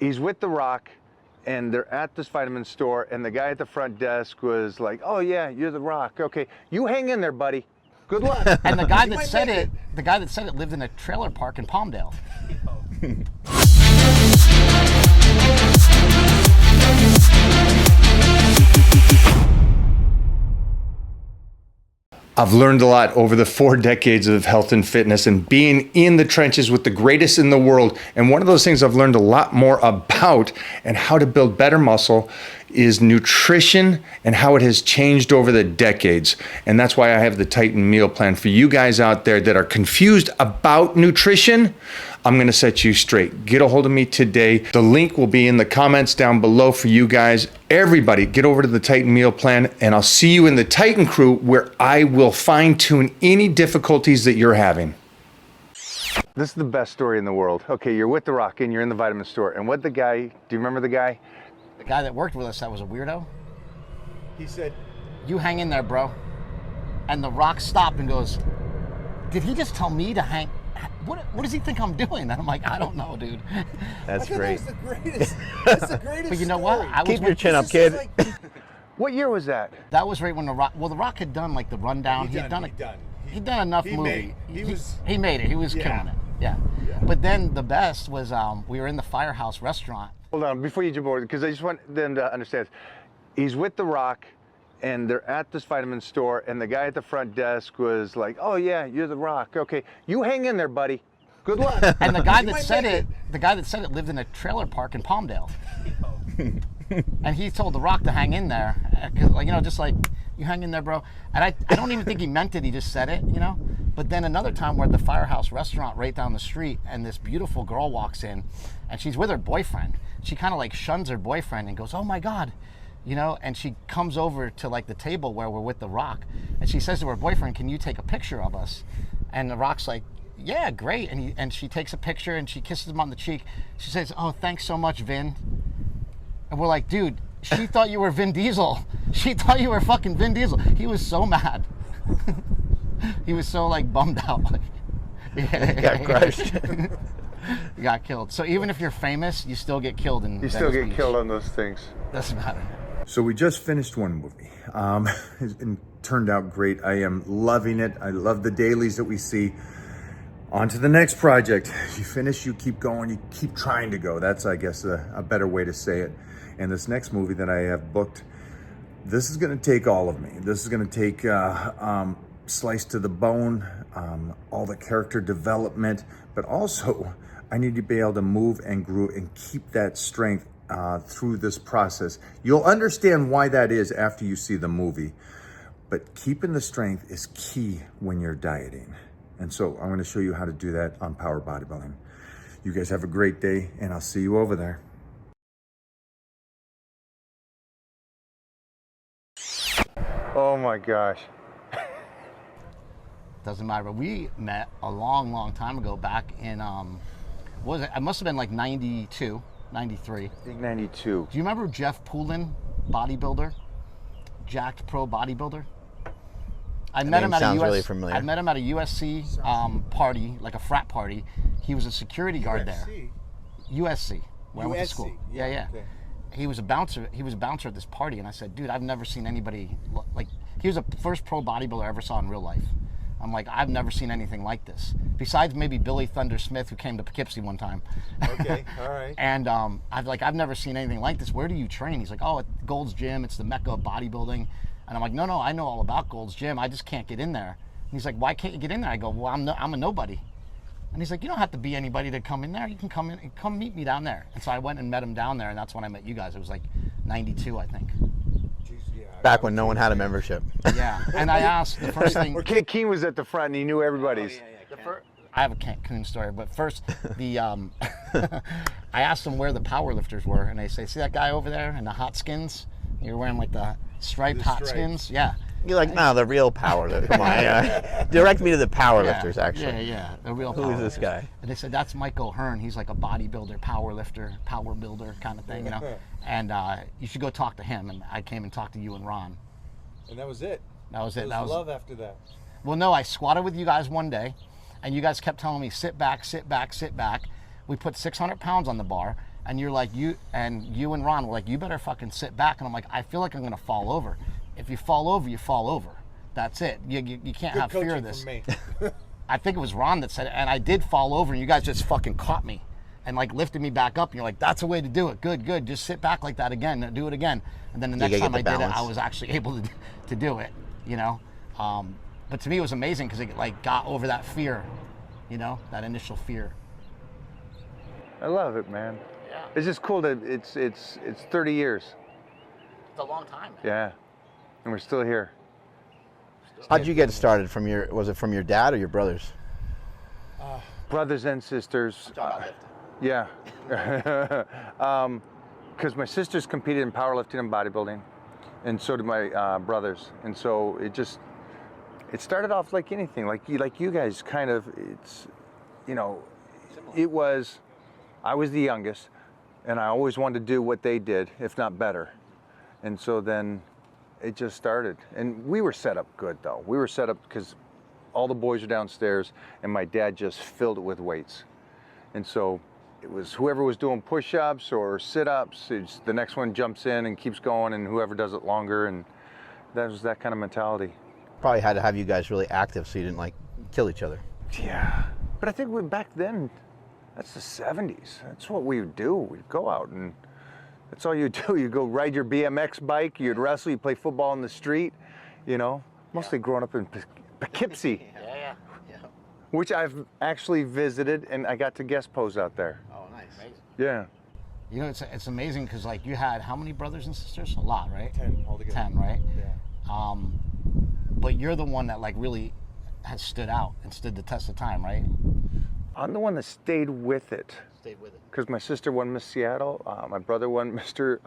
he's with The Rock, and they're at this vitamin store, and the guy at the front desk was like, "Oh yeah, you're The Rock. Okay, you hang in there, buddy. Good luck." And the guy that said it, lived in a trailer park in Palmdale. I've learned a lot over the 4 decades of health and fitness and being in the trenches with the greatest in the world. And one of those things I've learned a lot more about and how to build better muscle is nutrition and how it has changed over the decades. And that's why I have the Titan meal plan for you guys out there that are confused about nutrition. I'm gonna set you straight. Get a hold of me today. The link will be in the comments down below for you guys. Everybody, get over to the Titan meal plan, and I'll see you in the Titan crew where I will fine tune any difficulties that you're having. This is the best story in the world. Okay, you're with The Rock and you're in the vitamin store. And what the guy, do you remember the guy? The guy that worked with us that was a weirdo. He said, "You hang in there, bro." And The Rock stopped and goes, "Did he just tell me to hang? What does he think I'm doing?" And I'm like, "I don't know, dude." That's great. That was the greatest. That's the greatest. But you know what? Keep your chin up, kid. What year was that? That was right when The Rock. Well, The Rock had done like the rundown. He'd done enough movie. He made it. He was killing it. Yeah. But then the best was we were in the Firehouse restaurant. Hold on, before you jump over, because I just want them to understand. He's with The Rock, and they're at this vitamin store, and the guy at the front desk was like, "Oh yeah, you're The Rock. Okay, you hang in there, buddy. Good luck." And the guy that said it, lived in a trailer park in Palmdale. And he told The Rock to hang in there, like, you know, just like, "You hang in there, bro." And I don't even think he meant it. He just said it, you know. But then another time we're at the Firehouse restaurant right down the street, and this beautiful girl walks in, and she's with her boyfriend. She kind of like shuns her boyfriend and goes, "Oh my God." You know, and she comes over to like the table where we're with The Rock, and she says to her boyfriend, "Can you take a picture of us?" And The Rock's like, "Yeah, great." And she takes a picture and she kisses him on the cheek. She says, "Oh, thanks so much, Vin." And we're like, "Dude, she thought you were Vin Diesel. She thought you were fucking Vin Diesel." He was so mad. He was so like bummed out. Like, He got crushed. You got killed. So even if you're famous, you still get killed in You still Venice get Beach. killed on those things. Doesn't matter. So we just finished one movie. It turned out great. I am loving it. I love the dailies that we see. On to the next project. You finish, you keep going, you keep trying to go. That's, I guess, a better way to say it. And this next movie that I have booked, this is gonna take all of me. This is gonna take slice to the bone, all the character development, but also I need to be able to move and grow and keep that strength through this process. You'll understand why that is after you see the movie, but keeping the strength is key when you're dieting. And so I'm gonna show you how to do that on Power-Bodybuilding. You guys have a great day, and I'll see you over there. Oh my gosh. Doesn't matter. But we met a long, long time ago back in, what was it? It must have been like 92, 93. I think 92. Do you remember Jeff Poulin, bodybuilder? Jacked pro bodybuilder? I met him at a really familiar. I met him at a USC party, like a frat party. He was a security guard there. USC, where I went to school. Yeah. Okay. He was a bouncer. He was a bouncer at this party, and I said, "Dude, I've never seen anybody like." He was the first pro bodybuilder I ever saw in real life. I'm like, I've never seen anything like this. Besides maybe Billy Thunder Smith, who came to Poughkeepsie one time. Okay, all right. And I've never seen anything like this. Where do you train? He's like, "Oh, at Gold's Gym. It's the mecca of bodybuilding." And I'm like, no, I know all about Gold's Gym. I just can't get in there. And he's like, "Why can't you get in there?" I go, "Well, I'm a nobody." And he's like, "You don't have to be anybody to come in there. You can come in, come meet me down there." And so I went and met him down there, and that's when I met you guys. It was like 92, I think. Back when no one had a membership. Yeah, and I asked the first thing. Okay, Keen was at the front and he knew everybody's. I have a Cancun story, but first, I asked them where the power lifters were, and they say, "See that guy over there in the hot skins? You're wearing like the striped hot skins?" Yeah. You're like, "No, the real power lifter. Come on, direct me to the power lifters, actually." Yeah, the real. Who is this guy? And they said, "That's Mike O'Hearn. He's like a bodybuilder, power lifter, power builder kind of thing, you know. And you should go talk to him." And I came and talked to you and Ron. And that was it. That was it. That was love after that. Well, no, I squatted with you guys one day, and you guys kept telling me, "Sit back, sit back, sit back." We put 600 pounds on the bar, And you're like, you and Ron were like, you better fucking sit back. And I'm like, I feel like I'm gonna fall over. If you fall over, you fall over. That's it. You can't have fear of this. Me. I think it was Ron that said it, and I did fall over, and you guys just fucking caught me and like lifted me back up. And you're like, that's a way to do it. Good. Just sit back like that again. Do it again. And then the next time I did it, I was actually able to do it. You know. But to me, it was amazing because it like got over that fear. You know, that initial fear. I love it, man. Yeah. It's just cool that it's 30 years. It's a long time, man. Yeah, and we're still here. How'd you get started? Was it from your dad or your brothers? Brothers and sisters. Yeah. Because my sisters competed in powerlifting and bodybuilding, and so did my brothers. And so it started off like anything, like you guys kind of. It's, you know, it was. I was the youngest, and I always wanted to do what they did, if not better. And so then it just started. And we were set up good, though. We were set up because all the boys are downstairs, and my dad just filled it with weights. And so it was whoever was doing push-ups or sit-ups, the next one jumps in and keeps going, and whoever does it longer, and that was that kind of mentality. Probably had to have you guys really active so you didn't like kill each other. Yeah, but I think back then, that's the 70s. That's what we would do. We'd go out and that's all you do. You go ride your BMX bike, you'd wrestle, you'd play football in the street, you know, mostly growing up in Poughkeepsie. Yeah. Which I've actually visited, and I got to guest pose out there. Oh, nice. Yeah. You know, it's amazing because like you had how many brothers and sisters? A lot, right? 10 altogether. 10, right? Yeah. But you're the one that like really has stood out and stood the test of time, right? I'm the one that stayed with it. Stayed with it. Because my sister won Miss Seattle, my brother won Mr.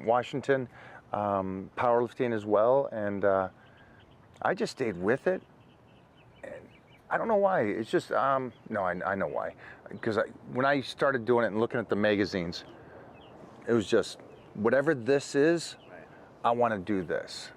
Washington, powerlifting as well, and I just stayed with it. And I don't know why. It's just no, I know why. Because when I started doing it and looking at the magazines, it was just whatever this is, I want to do this.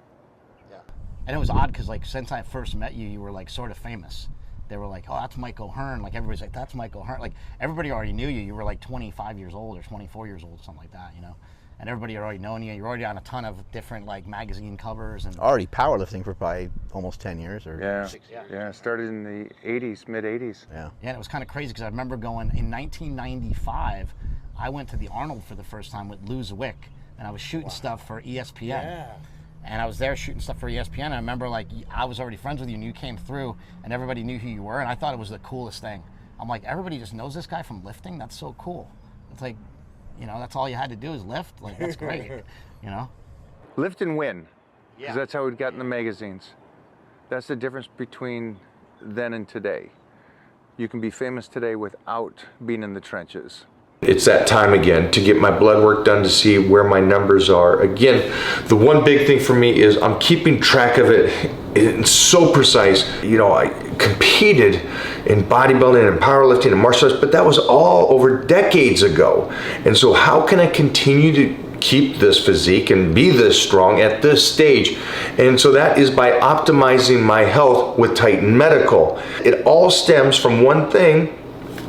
Yeah. And it was odd because like since I first met you, you were like sort of famous. They were like, oh, that's Mike O'Hearn. Like everybody's like, that's Mike O'Hearn. Like everybody already knew you. You were like 25 years old or 24 years old, something like that, you know. And everybody had already known you. You're already on a ton of different like magazine covers and Already powerlifting for probably almost 10 years or Yeah. Started in the 80s, mid 80s. Yeah. Yeah, and it was kind of crazy because I remember going in 1995. I went to the Arnold for the first time with Lou Zwick, and I was shooting stuff for ESPN. Yeah. And I was there shooting stuff for ESPN. And I remember like I was already friends with you and you came through and everybody knew who you were. And I thought it was the coolest thing. I'm like, everybody just knows this guy from lifting? That's so cool. It's like, you know, that's all you had to do is lift. Like, that's great, you know? Lift and win. Yeah. Because that's how it got in the magazines. That's the difference between then and today. You can be famous today without being in the trenches. It's that time again to get my blood work done to see where my numbers are. Again, the one big thing for me is I'm keeping track of it. It's so precise. You know, I competed in bodybuilding and powerlifting and martial arts, but that was all over decades ago. And so how can I continue to keep this physique and be this strong at this stage? And so that is by optimizing my health with Titan Medical. It all stems from one thing: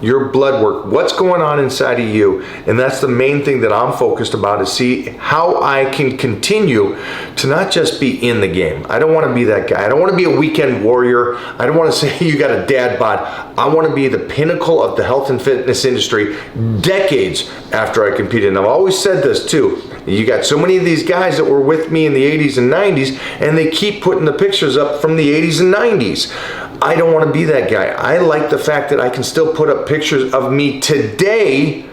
your blood work, what's going on inside of you. And that's the main thing that I'm focused about, is see how I can continue to not just be in the game. I don't want to be that guy. I don't want to be a weekend warrior. I don't want to say you got a dad bod. I want to be the pinnacle of the health and fitness industry decades after I competed. And I've always said this too. You got so many of these guys that were with me in the 80s and 90s, and they keep putting the pictures up from the 80s and 90s. I don't want to be that guy. I like the fact that I can still put up pictures of me today,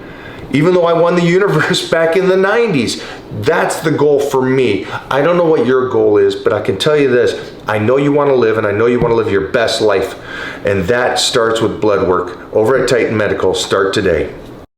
even though I won the universe back in the 90s. That's the goal for me. I don't know what your goal is, but I can tell you this. I know you want to live, and I know you want to live your best life. And that starts with blood work. Over at Titan Medical, start today.